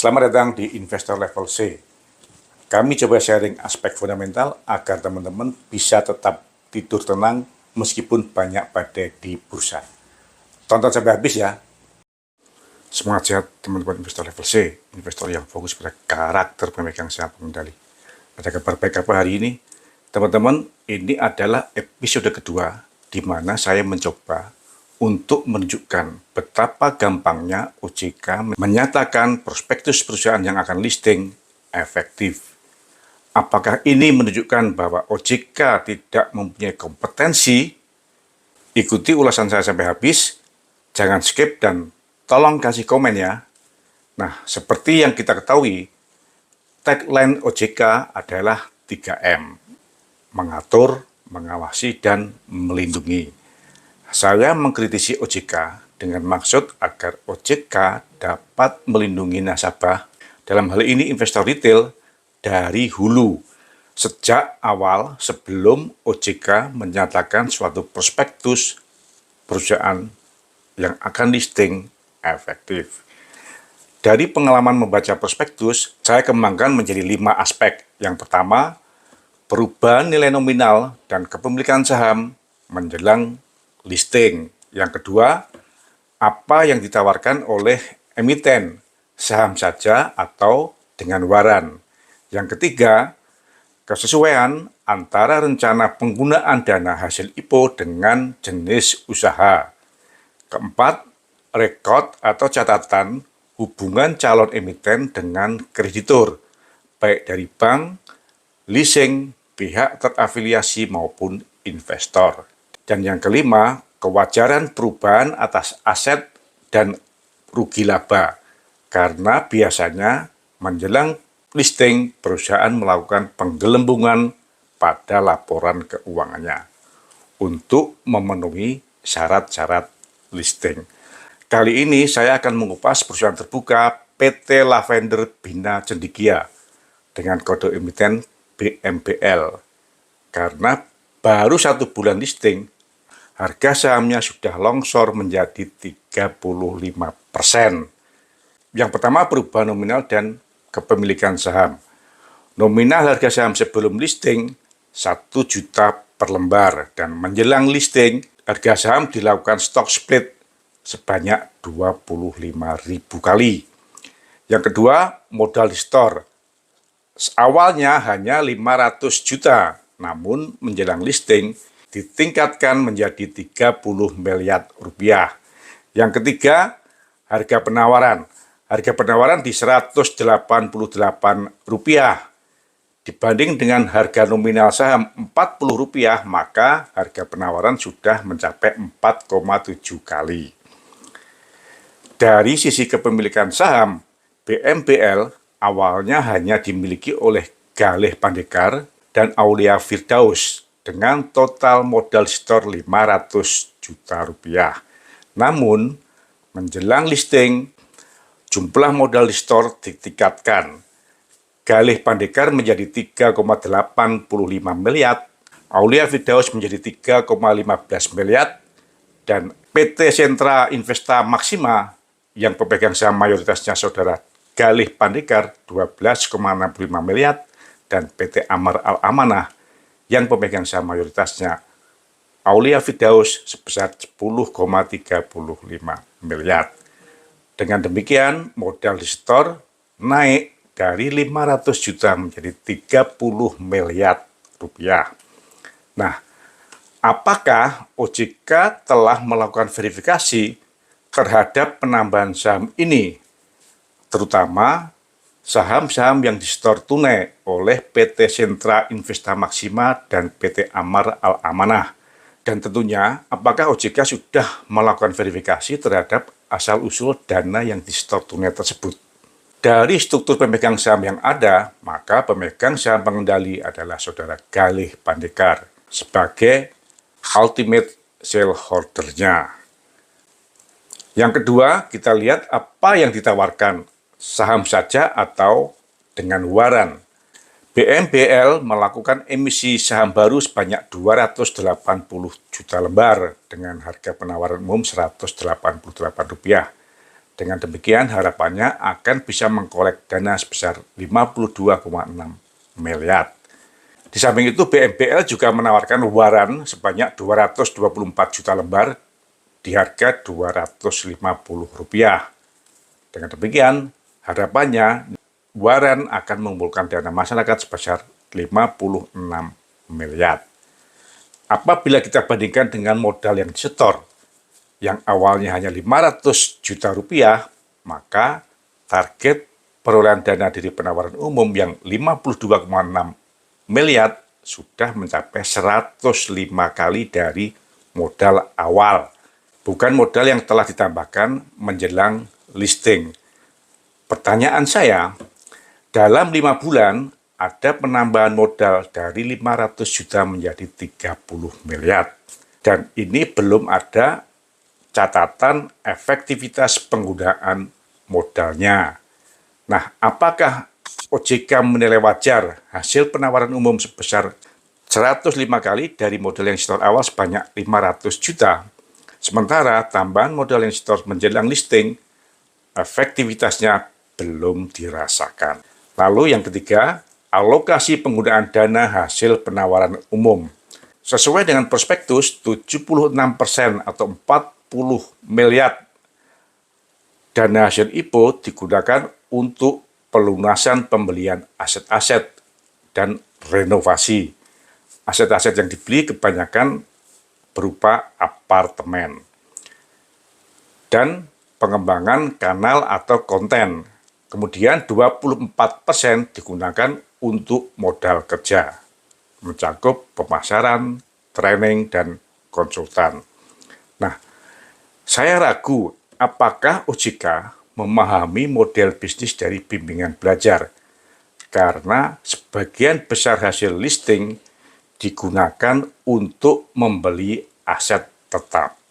Selamat datang di Investor Level C. Kami coba sharing aspek fundamental agar teman-teman bisa tetap tidur tenang meskipun banyak badai di bursa. Tonton sampai habis ya. Semangat sehat teman-teman investor level C, investor yang fokus pada karakter pemegang saham pengendali. Ada kabar baik apa hari ini? Teman-teman, ini adalah episode kedua di mana saya mencoba untuk menunjukkan betapa gampangnya OJK menyatakan prospektus perusahaan yang akan listing efektif. Apakah ini menunjukkan bahwa OJK tidak mempunyai kompetensi? Ikuti ulasan saya sampai habis, jangan skip dan tolong kasih komen ya. Nah, seperti yang kita ketahui, tagline OJK adalah 3M, mengatur, mengawasi, dan melindungi. Saya mengkritisi OJK dengan maksud agar OJK dapat melindungi nasabah, dalam hal ini investor retail, dari hulu. Sejak awal sebelum OJK menyatakan suatu prospektus perusahaan yang akan listing efektif. Dari pengalaman membaca prospektus, saya kembangkan menjadi 5 aspek. Yang pertama, perubahan nilai nominal dan kepemilikan saham menjelang listing. Yang kedua, apa yang ditawarkan oleh emiten, saham saja atau dengan waran. Yang ketiga, kesesuaian antara rencana penggunaan dana hasil IPO dengan jenis usaha. Keempat, rekod atau catatan hubungan calon emiten dengan kreditur, baik dari bank, leasing, pihak terafiliasi maupun investor. Dan yang kelima, kewajaran perubahan atas aset dan rugi laba. Karena biasanya menjelang listing, perusahaan melakukan penggelembungan pada laporan keuangannya untuk memenuhi syarat-syarat listing. Kali ini saya akan mengupas perusahaan terbuka PT Lavender Bina Cendekia dengan kode emiten BMBL. Karena baru 1 bulan listing, harga sahamnya sudah longsor menjadi 35%. Yang pertama, perubahan nominal dan kepemilikan saham. Nominal harga saham sebelum listing 1 juta per lembar, dan menjelang listing harga saham dilakukan stock split sebanyak 25.000 kali. Yang kedua, modal di store. Awalnya hanya 500 juta, namun menjelang listing ditingkatkan menjadi 30 miliar rupiah. Yang ketiga, harga penawaran. Harga penawaran di 188 rupiah. Dibanding dengan harga nominal saham 40 rupiah, maka harga penawaran sudah mencapai 4,7 kali. Dari sisi kepemilikan saham, BMBL awalnya hanya dimiliki oleh Galih Pandekar dan Aulia Firdaus dengan total modal store 500 juta rupiah. Namun, menjelang listing, jumlah modal di store ditingkatkan. Galih Pandekar menjadi 3,85 miliar, Aulia Firdaus menjadi 3,15 miliar, dan PT Sentra Investa Maksima yang pemegang saham mayoritasnya saudara Galih Pandekar 12,65 miliar, dan PT Amar Al-Amanah yang pemegang saham mayoritasnya Aulia Firdaus sebesar 10,35 miliar. Dengan demikian, modal di store naik dari 500 juta menjadi 30 miliar rupiah. Nah, apakah OJK telah melakukan verifikasi terhadap penambahan saham ini, terutama saham-saham yang di-store tunai oleh PT Sentra Investa Maksima dan PT Amar Al-Amanah? Dan tentunya, apakah OJK sudah melakukan verifikasi terhadap asal-usul dana yang di-store tunai tersebut? Dari struktur pemegang saham yang ada, maka pemegang saham pengendali adalah saudara Galih Pandekar sebagai ultimate shareholder-nya. Yang kedua, kita lihat apa yang ditawarkan, saham saja atau dengan waran. BMBL melakukan emisi saham baru sebanyak 280 juta lembar dengan harga penawaran umum Rp188. Dengan demikian harapannya akan bisa mengkolek dana sebesar 52,6 miliar. Di samping itu BMPL juga menawarkan waran sebanyak 224 juta lembar di harga Rp250. Dengan demikian harapannya waran akan mengumpulkan dana masyarakat sebesar 56 miliar. Apabila kita bandingkan dengan modal yang disetor, yang awalnya hanya 500 juta rupiah, maka target perolehan dana dari penawaran umum yang 52,6 miliar sudah mencapai 105 kali dari modal awal. Bukan modal yang telah ditambahkan menjelang listing. Pertanyaan saya, dalam 5 bulan ada penambahan modal dari 500 juta menjadi 30 miliar. Dan ini belum ada catatan efektivitas penggunaan modalnya. Nah, apakah OJK menilai wajar hasil penawaran umum sebesar 105 kali dari modal yang disetor awal sebanyak 500 juta. Sementara tambahan modal yang disetor menjelang listing, efektivitasnya belum dirasakan. Lalu yang ketiga, alokasi penggunaan dana hasil penawaran umum. Sesuai dengan prospektus, 76% atau 40 miliar dana hasil IPO digunakan untuk pelunasan pembelian aset-aset dan renovasi. Aset-aset yang dibeli kebanyakan berupa apartemen dan pengembangan kanal atau konten. Kemudian 24% digunakan untuk modal kerja, mencakup pemasaran, training, dan konsultan. Nah, saya ragu apakah OJK memahami model bisnis dari bimbingan belajar, karena sebagian besar hasil listing digunakan untuk membeli aset tetap,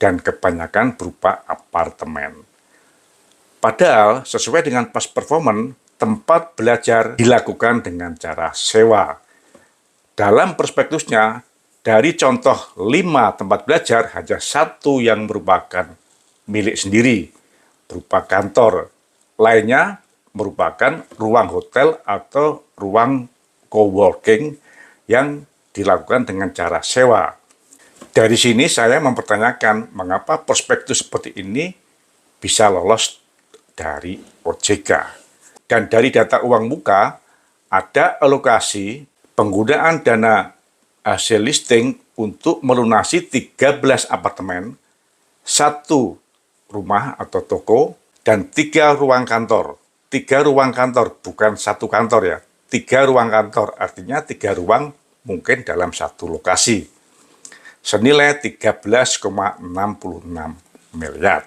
dan kebanyakan berupa apartemen. Padahal sesuai dengan past performance, tempat belajar dilakukan dengan cara sewa. Dalam prospektusnya, dari contoh 5 tempat belajar, hanya 1 yang merupakan milik sendiri, berupa kantor. Lainnya merupakan ruang hotel atau ruang coworking yang dilakukan dengan cara sewa. Dari sini saya mempertanyakan mengapa prospektus seperti ini bisa lolos dari OJK. Dan dari data uang muka, ada alokasi penggunaan dana hasil listing untuk melunasi 13 apartemen, 1 rumah atau toko, dan 3 ruang kantor. 3 ruang kantor, bukan 1 kantor ya. 3 ruang kantor, artinya 3 ruang mungkin dalam 1 lokasi. Senilai 13,66 miliar.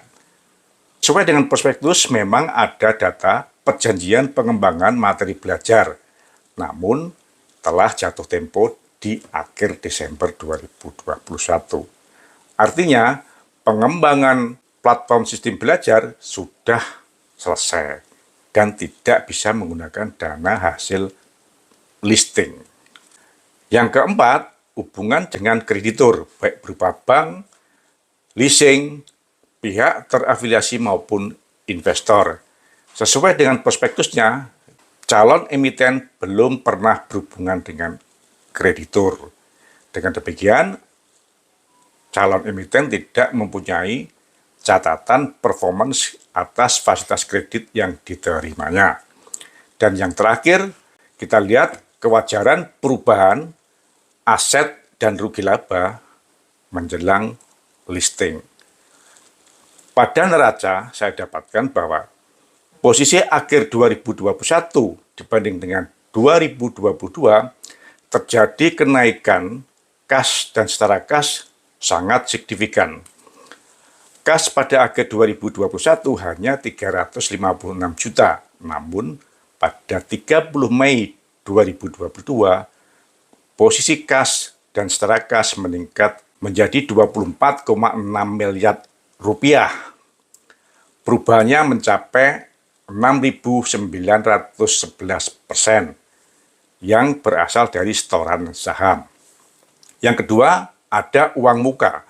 Sesuai dengan prospektus, memang ada data perjanjian pengembangan materi belajar, namun telah jatuh tempo di akhir Desember 2021. Artinya, pengembangan platform sistem belajar sudah selesai dan tidak bisa menggunakan dana hasil listing. Yang keempat, hubungan dengan kreditur, baik berupa bank, leasing, pihak terafiliasi maupun investor. Sesuai dengan prospektusnya, calon emiten belum pernah berhubungan dengan kreditur. Dengan demikian, calon emiten tidak mempunyai catatan performance atas fasilitas kredit yang diterimanya. Dan yang terakhir, kita lihat kewajaran perubahan aset dan rugi laba menjelang listing. Pada neraca, saya dapatkan bahwa posisi akhir 2021 dibanding dengan 2022 terjadi kenaikan kas dan setara kas sangat signifikan. Kas pada akhir 2021 hanya 356 juta, namun pada 30 Mei 2022, posisi kas dan setara kas meningkat menjadi 24,6 miliar rupiah. Perubahannya mencapai 6.911% yang berasal dari setoran saham. Yang kedua, ada uang muka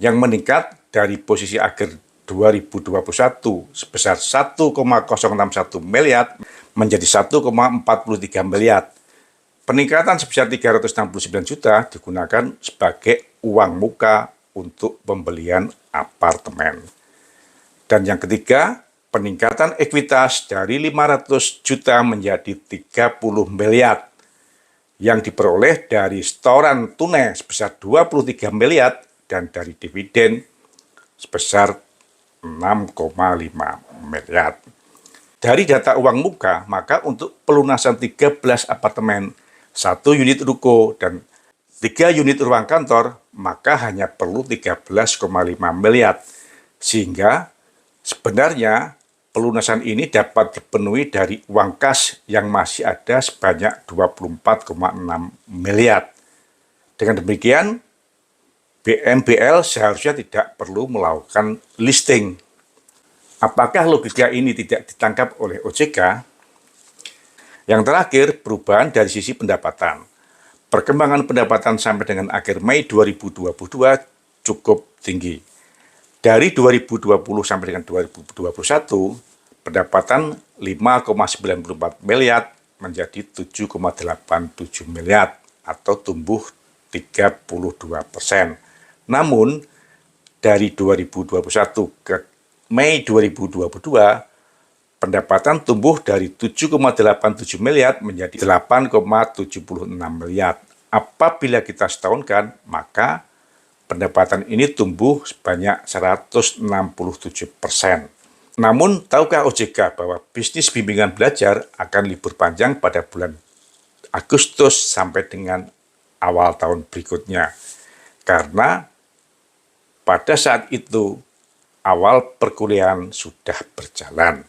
yang meningkat dari posisi akhir 2021 sebesar 1,061 miliar menjadi 1,43 miliar. Peningkatan sebesar 369 juta digunakan sebagai uang muka untuk pembelian apartemen. Dan yang ketiga, peningkatan ekuitas dari 500 juta menjadi 30 miliar yang diperoleh dari setoran tunai sebesar 23 miliar dan dari dividen sebesar 6,5 miliar. Dari data uang muka, maka untuk pelunasan 13 apartemen, 1 unit ruko, dan 3 unit ruang kantor, maka hanya perlu 13,5 miliar. Sehingga sebenarnya pelunasan ini dapat dipenuhi dari uang kas yang masih ada sebanyak 24,6 miliar. Dengan demikian, BNBL seharusnya tidak perlu melakukan listing. Apakah logika ini tidak ditangkap oleh OJK? Yang terakhir, perubahan dari sisi pendapatan. Perkembangan pendapatan sampai dengan akhir Mei 2022 cukup tinggi. Dari 2020 sampai dengan 2021, pendapatan 5,94 miliar menjadi 7,87 miliar atau tumbuh 32%. Namun, dari 2021 ke Mei 2022, pendapatan tumbuh dari 7,87 miliar menjadi 8,76 miliar. Apabila kita setahunkan, maka pendapatan ini tumbuh sebanyak 167%. Namun, tahukah OJK bahwa bisnis bimbingan belajar akan libur panjang pada bulan Agustus sampai dengan awal tahun berikutnya? Karena pada saat itu, awal perkuliahan sudah berjalan.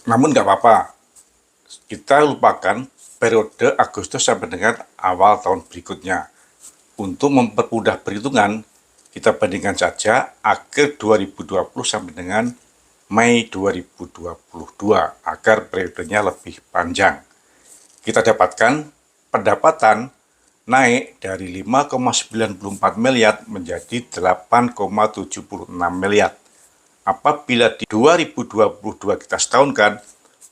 Namun nggak apa-apa, kita lupakan periode Agustus sampai dengan awal tahun berikutnya. Untuk mempermudah perhitungan, kita bandingkan saja akhir 2020 sampai dengan Mei 2022 agar periodenya lebih panjang. Kita dapatkan pendapatan naik dari 5,94 miliar menjadi 8,76 miliar. Apabila di 2022 kita setahunkan,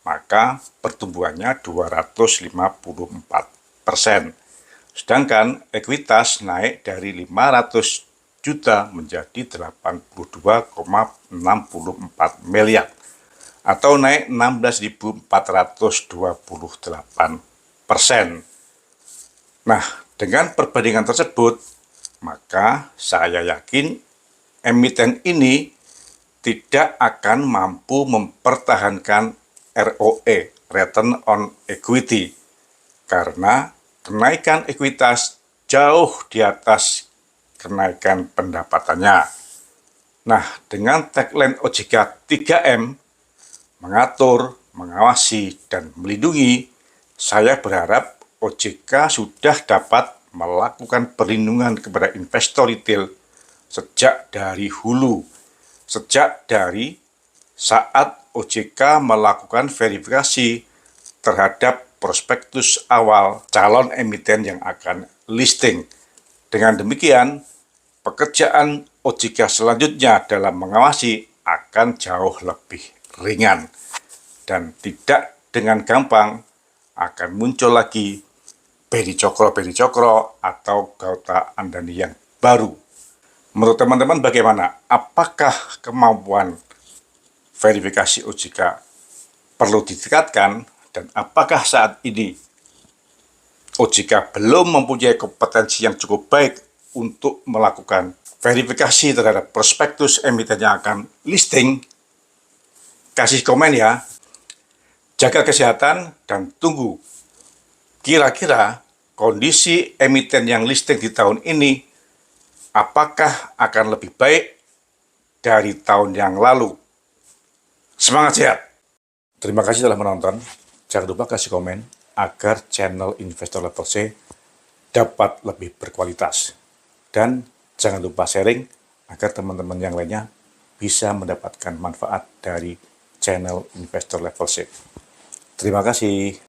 maka pertumbuhannya 254%. Sedangkan ekuitas naik dari 500 juta menjadi 82,64 miliar atau naik 16.428%. Nah, dengan perbandingan tersebut, maka saya yakin emiten ini tidak akan mampu mempertahankan ROE, Return on Equity, karena kenaikan ekuitas jauh di atas kenaikan pendapatannya. Nah, dengan tagline OJK 3M, mengatur, mengawasi, dan melindungi, saya berharap OJK sudah dapat melakukan perlindungan kepada investor retail sejak dari hulu, sejak dari saat OJK melakukan verifikasi terhadap prospektus awal calon emiten yang akan listing. Dengan demikian, pekerjaan OJK selanjutnya dalam mengawasi akan jauh lebih ringan dan tidak dengan gampang akan muncul lagi Bedi Cokro atau Gauta Andani yang baru. Menurut teman-teman bagaimana? Apakah kemampuan verifikasi OJK perlu ditingkatkan dan apakah saat ini OJK belum mempunyai kompetensi yang cukup baik untuk melakukan verifikasi terhadap prospektus emiten yang akan listing? Kasih komen ya. Jaga kesehatan dan tunggu kira-kira kondisi emiten yang listing di tahun ini apakah akan lebih baik dari tahun yang lalu. Semangat sehat. Terima kasih telah menonton. Jangan lupa kasih komen agar channel Investor Level C dapat lebih berkualitas. Dan jangan lupa sharing agar teman-teman yang lainnya bisa mendapatkan manfaat dari channel Investor Level C. Terima kasih.